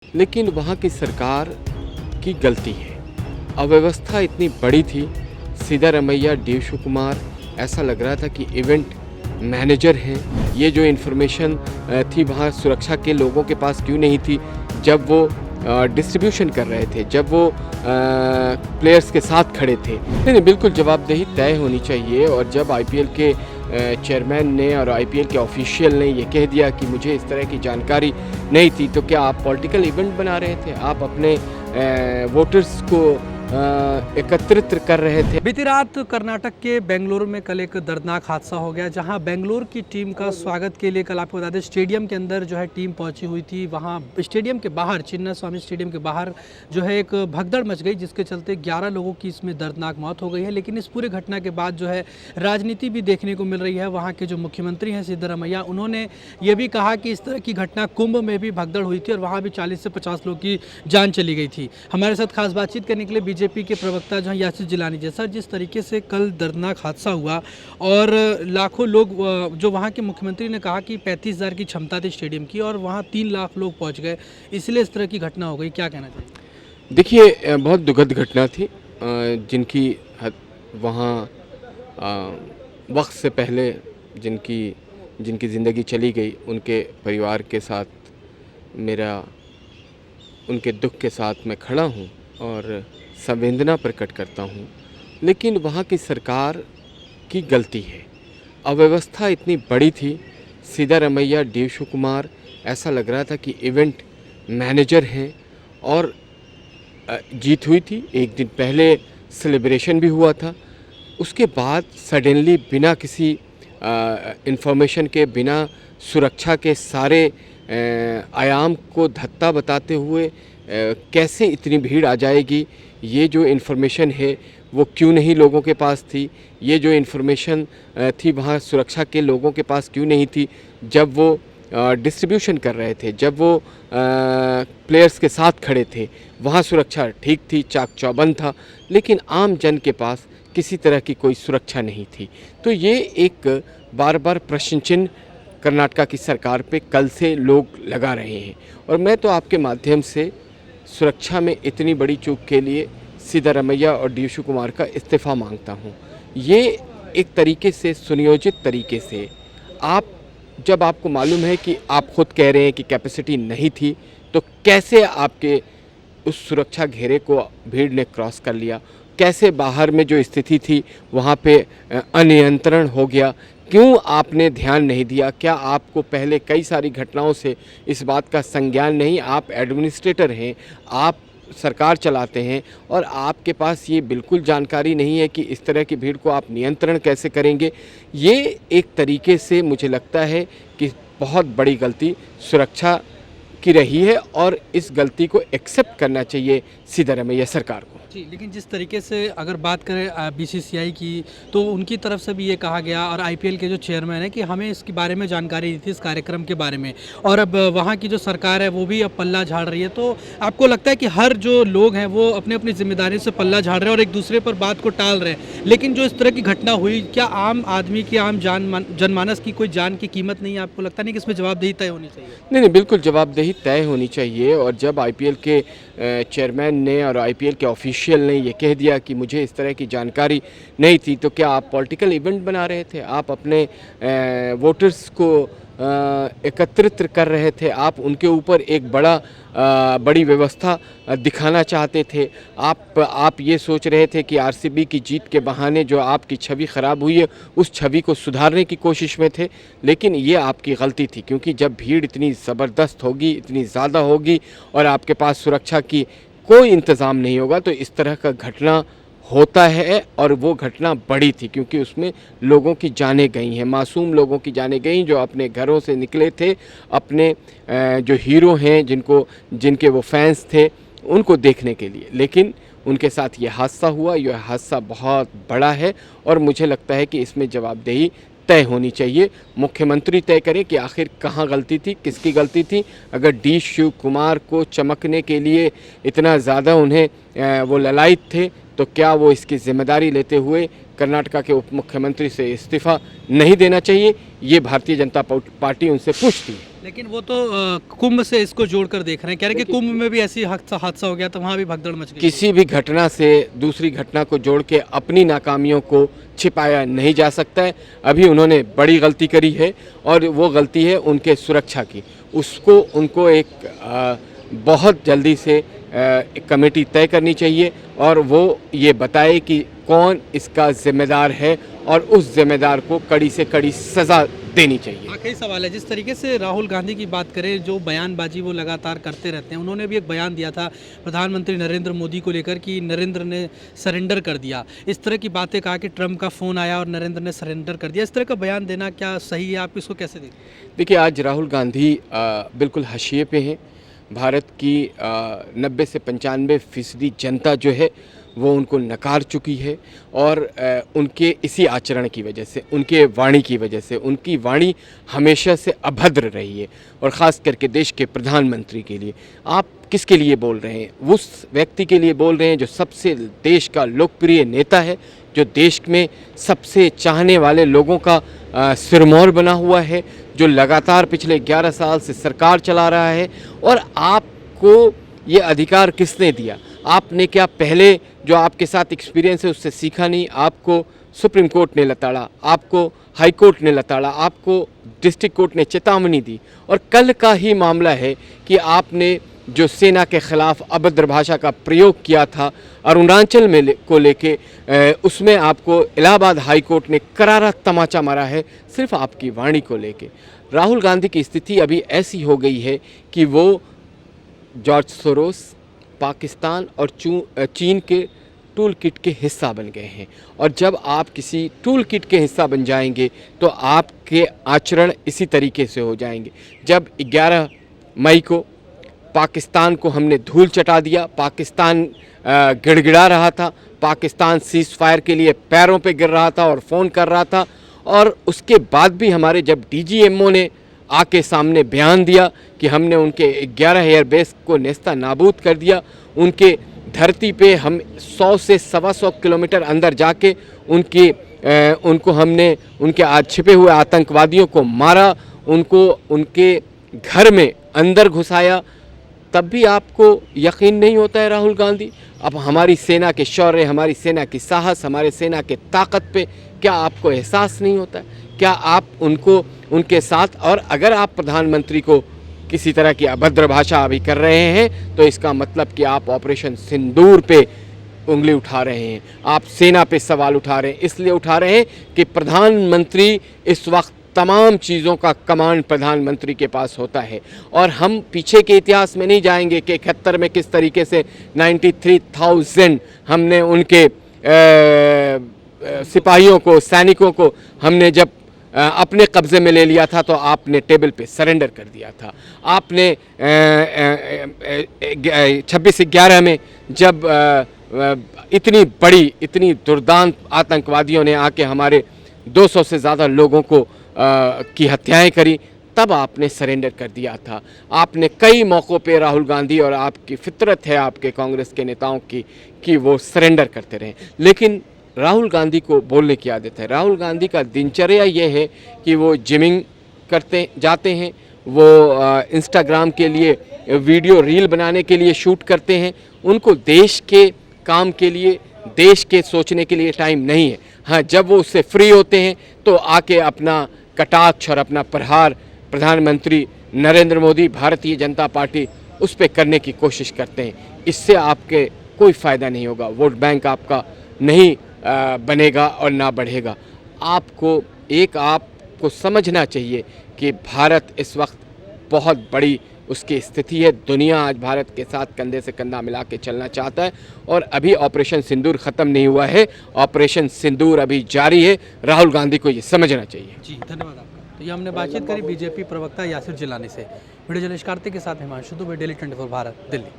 लेकिन वहाँ की सरकार की गलती है। अव्यवस्था इतनी बड़ी थी, सिद्धारमैया, डी शिवकुमार, ऐसा लग रहा था कि इवेंट मैनेजर हैं। ये जो इन्फॉर्मेशन थी वहाँ सुरक्षा के लोगों के पास क्यों नहीं थी जब वो डिस्ट्रीब्यूशन कर रहे थे, जब वो प्लेयर्स के साथ खड़े थे। नहीं, बिल्कुल जवाबदेही तय होनी चाहिए। और जब आईपीएल के चेयरमैन ने और आईपीएल के ऑफिशियल ने ये कह दिया कि मुझे इस तरह की जानकारी नहीं थी, तो क्या आप पॉलिटिकल इवेंट बना रहे थे? आप अपने वोटर्स को एकत्रित कर रहे थे। बीती रात कर्नाटक के बेंगलुरु में कल एक दर्दनाक हादसा हो गया, जहां बेंगलुरु की टीम का स्वागत के लिए कल आपको बता दें स्टेडियम के अंदर जो है टीम पहुंची हुई थी। वहां स्टेडियम के बाहर, चिन्ना स्वामी स्टेडियम के बाहर जो है एक भगदड़ मच गई, जिसके चलते 11 लोगों की इसमें दर्दनाक मौत हो गई है। लेकिन इस पूरे घटना के बाद जो है राजनीति भी देखने को मिल रही है। वहाँ के जो मुख्यमंत्री हैं सिद्धारमैया, उन्होंने ये भी कहा कि इस तरह की घटना कुंभ में भी भगदड़ हुई थी और वहाँ भी 40 से 50 लोग की जान चली गई थी। हमारे साथ खास बातचीत करने के लिए बीजेपी के प्रवक्ता जो है यासिर जिलानी जी। सर, जिस तरीके से कल दर्दनाक हादसा हुआ और लाखों लोग, जो वहाँ के मुख्यमंत्री ने कहा कि 35,000 की क्षमता थी स्टेडियम की और वहाँ 3 लाख लोग पहुँच गए, इसलिए इस तरह की घटना हो गई, क्या कहना चाहिए? देखिए, बहुत दुखद घटना थी। जिनकी वहाँ वक्त से पहले जिनकी ज़िंदगी चली गई, उनके परिवार के साथ मेरा उनके दुख के साथ मैं खड़ा हूँ और संवेदना प्रकट करता हूँ। लेकिन वहाँ की सरकार की गलती है। अव्यवस्था इतनी बड़ी थी, सिद्धारमैया, डी शिवकुमार, ऐसा लग रहा था कि इवेंट मैनेजर हैं। और जीत हुई थी, एक दिन पहले सेलिब्रेशन भी हुआ था। उसके बाद सडनली बिना किसी इन्फॉर्मेशन के, बिना सुरक्षा के सारे आयाम को धत्ता बताते हुए कैसे इतनी भीड़ आ जाएगी, ये जो इन्फॉर्मेशन है वो क्यों नहीं लोगों के पास थी? ये जो इन्फॉर्मेशन थी वहाँ सुरक्षा के लोगों के पास क्यों नहीं थी जब वो डिस्ट्रीब्यूशन कर रहे थे, जब वो प्लेयर्स के साथ खड़े थे? वहाँ सुरक्षा ठीक थी, चाक चौबंद था, लेकिन आम जन के पास किसी तरह की कोई सुरक्षा नहीं थी। तो ये एक बार बार प्रश्न चिन्ह कर्नाटका की सरकार पे कल से लोग लगा रहे हैं। और मैं तो आपके माध्यम से सुरक्षा में इतनी बड़ी चूक के लिए सिद्धारमैया और डी शिवकुमार का इस्तीफ़ा मांगता हूँ। ये एक तरीके से, सुनियोजित तरीके से, जब आपको मालूम है कि आप खुद कह रहे हैं कि कैपेसिटी नहीं थी, तो कैसे आपके उस सुरक्षा घेरे को भीड़ ने क्रॉस कर लिया? कैसे बाहर में जो स्थिति थी वहाँ पे अनियंत्रण हो गया? क्यों आपने ध्यान नहीं दिया? क्या आपको पहले कई सारी घटनाओं से इस बात का संज्ञान नहीं? आप एडमिनिस्ट्रेटर हैं, आप सरकार चलाते हैं और आपके पास ये बिल्कुल जानकारी नहीं है कि इस तरह की भीड़ को आप नियंत्रण कैसे करेंगे? ये एक तरीके से मुझे लगता है कि बहुत बड़ी गलती सुरक्षा की रही है और इस गलती को एक्सेप्ट करना चाहिए सिद्धारमैया सरकार को। जी, लेकिन जिस तरीके से अगर बात करें बीसीसीआई की, तो उनकी तरफ से भी ये कहा गया और आईपीएल के जो चेयरमैन है कि हमें इसके बारे में जानकारी दी थी, इस कार्यक्रम के बारे में, और अब वहाँ की जो सरकार है वो भी अब पल्ला झाड़ रही है। तो आपको लगता है कि हर जो लोग हैं वो अपने अपनी जिम्मेदारी से पल्ला झाड़ रहे हैं और एक दूसरे पर बात को टाल रहे हैं, लेकिन जो इस तरह की घटना हुई, क्या आम आदमी की, आम जनमानस की कोई जान की कीमत नहीं है? आपको लगता नहीं कि इसमें जवाबदेही तय होनी चाहिए? नहीं, बिल्कुल जवाबदेही तय होनी चाहिए। और जब आईपीएल के चेयरमैन ने और आईपीएल के ऑफिशियल ने ये कह दिया कि मुझे इस तरह की जानकारी नहीं थी, तो क्या आप पॉलिटिकल इवेंट बना रहे थे? आप अपने वोटर्स को एकत्रित कर रहे थे? आप उनके ऊपर एक बड़ी व्यवस्था दिखाना चाहते थे? आप ये सोच रहे थे कि आरसीबी की जीत के बहाने जो आपकी छवि ख़राब हुई है, उस छवि को सुधारने की कोशिश में थे। लेकिन ये आपकी गलती थी, क्योंकि जब भीड़ इतनी ज़बरदस्त होगी, इतनी ज़्यादा होगी और आपके पास सुरक्षा की कोई इंतज़ाम नहीं होगा, तो इस तरह का घटना होता है। और वो घटना बड़ी थी क्योंकि उसमें लोगों की जानें गई हैं, मासूम लोगों की जानें गई जो अपने घरों से निकले थे, अपने जो हीरो हैं, जिनके वो फैंस थे, उनको देखने के लिए। लेकिन उनके साथ ये हादसा हुआ। यह हादसा बहुत बड़ा है और मुझे लगता है कि इसमें जवाबदेही तय होनी चाहिए। मुख्यमंत्री तय करें कि आखिर कहाँ गलती थी, किसकी गलती थी। अगर डी शिवकुमार को चमकने के लिए इतना ज़्यादा उन्हें वो ललायत थे, तो क्या वो इसकी जिम्मेदारी लेते हुए कर्नाटका के उप मुख्यमंत्री से इस्तीफा नहीं देना चाहिए, ये भारतीय जनता पार्टी उनसे पूछती है। लेकिन वो तो कुंभ से इसको जोड़कर देख रहे हैं, कह रहे हैं कि कुंभ में भी ऐसी हादसा हो गया तो वहाँ भी भगदड़ मच गई। किसी भी घटना से दूसरी घटना को जोड़ के अपनी नाकामियों को छिपाया नहीं जा सकता है। अभी उन्होंने बड़ी गलती करी है और वो गलती है उनके सुरक्षा की। उसको उनको एक बहुत जल्दी से एक कमेटी तय करनी चाहिए और वो ये बताए कि कौन इसका जिम्मेदार है और उस जिम्मेदार को कड़ी से कड़ी सज़ा देनी चाहिए। आखिरी सवाल है, जिस तरीके से राहुल गांधी की बात करें, जो बयानबाजी वो लगातार करते रहते हैं, उन्होंने भी एक बयान दिया था प्रधानमंत्री नरेंद्र मोदी को लेकर कि नरेंद्र ने सरेंडर कर दिया। इस तरह की बातें कहा कि ट्रम्प का फ़ोन आया और नरेंद्र ने सरेंडर कर दिया। इस तरह का बयान देना क्या सही है? आप इसको कैसे देखते हैं? देखिए, आज राहुल गांधी बिल्कुल हाशिए पे हैं। भारत की 90 से 95% जनता जो है वो उनको नकार चुकी है और उनके इसी आचरण की वजह से, उनके वाणी की वजह से, उनकी वाणी हमेशा से अभद्र रही है और ख़ास करके देश के प्रधानमंत्री के लिए। आप किसके लिए बोल रहे हैं? उस व्यक्ति के लिए बोल रहे हैं जो सबसे देश का लोकप्रिय नेता है, जो देश में सबसे चाहने वाले लोगों का सिरमौर बना हुआ है, जो लगातार पिछले 11 साल से सरकार चला रहा है। और आपको ये अधिकार किसने दिया? आपने क्या पहले जो आपके साथ एक्सपीरियंस है उससे सीखा नहीं? आपको सुप्रीम कोर्ट ने लताड़ा, आपको हाई कोर्ट ने लताड़ा, आपको डिस्ट्रिक्ट कोर्ट ने चेतावनी दी। और कल का ही मामला है कि आपने जो सेना के ख़िलाफ़ अभद्र भाषा का प्रयोग किया था अरुणाचल में को लेके, उसमें आपको इलाहाबाद हाई कोर्ट ने करारा तमाचा मारा है सिर्फ आपकी वाणी को लेके। राहुल गांधी की स्थिति अभी ऐसी हो गई है कि वो जॉर्ज सोरोस, पाकिस्तान और चीन के टूल किट के हिस्सा बन गए हैं। और जब आप किसी टूल किट के हिस्सा बन जाएंगे तो आपके आचरण इसी तरीके से हो जाएंगे। जब 11 मई को पाकिस्तान को हमने धूल चटा दिया, पाकिस्तान गिड़गिड़ा रहा था, पाकिस्तान सीज़ फायर के लिए पैरों पे गिर रहा था और फ़ोन कर रहा था, और उसके बाद भी हमारे जब DGMO ने आके सामने बयान दिया कि हमने उनके 11 एयरबेस को नेस्ता नाबूद कर दिया, उनके धरती पे हम 100 से 125 किलोमीटर अंदर जाके उनको हमने उनके छिपे हुए आतंकवादियों को मारा, उनको उनके घर में अंदर घुसाया, तब भी आपको यकीन नहीं होता है राहुल गांधी? अब हमारी सेना के शौर्य, हमारी सेना की साहस, हमारे सेना के ताकत पे क्या आपको एहसास नहीं होता है? क्या आप उनके साथ, और अगर आप प्रधानमंत्री को किसी तरह की अभद्र भाषा अभी कर रहे हैं तो इसका मतलब कि आप ऑपरेशन सिंदूर पे उंगली उठा रहे हैं, आप सेना पे सवाल उठा रहे हैं। इसलिए उठा रहे हैं कि प्रधानमंत्री इस वक्त तमाम चीज़ों का कमांड प्रधानमंत्री के पास होता है। और हम पीछे के इतिहास में नहीं जाएंगे कि 71 में किस तरीके से 93,000 हमने उनके सिपाहियों को, सैनिकों को हमने जब अपने कब्ज़े में ले लिया था तो आपने टेबल पे सरेंडर कर दिया था। आपने 26/11 में जब इतनी बड़ी, इतनी दुर्दांत आतंकवादियों ने आके हमारे 200 से ज़्यादा लोगों को की हत्याएं करी, तब आपने सरेंडर कर दिया था। आपने कई मौक़ों पे राहुल गांधी, और आपकी फितरत है आपके कांग्रेस के नेताओं की कि वो सरेंडर करते रहें, लेकिन राहुल गांधी को बोलने की आदत है। राहुल गांधी का दिनचर्या ये है कि वो जिमिंग करते जाते हैं, वो इंस्टाग्राम के लिए वीडियो रील बनाने के लिए शूट करते हैं। उनको देश के काम के लिए, देश के सोचने के लिए टाइम नहीं है। हाँ, जब वो उससे फ्री होते हैं तो आके अपना कटाक्ष और अपना प्रहार प्रधानमंत्री नरेंद्र मोदी, भारतीय जनता पार्टी, उस पर करने की कोशिश करते हैं। इससे आपके कोई फ़ायदा नहीं होगा, वोट बैंक आपका नहीं बनेगा और ना बढ़ेगा। आपको समझना चाहिए कि भारत इस वक्त बहुत बड़ी उसकी स्थिति है। दुनिया आज भारत के साथ कंधे से कंधा मिला के चलना चाहता है और अभी ऑपरेशन सिंदूर ख़त्म नहीं हुआ है, ऑपरेशन सिंदूर अभी जारी है। राहुल गांधी को ये समझना चाहिए। जी, धन्यवाद आपका। तो ये हमने बातचीत करी बीजेपी प्रवक्ता यासिर जिलानी से। वीडियो जर्नलिस्ट कार्तिक के साथ हिमांशु दुबे, डेली 24 भारत, दिल्ली।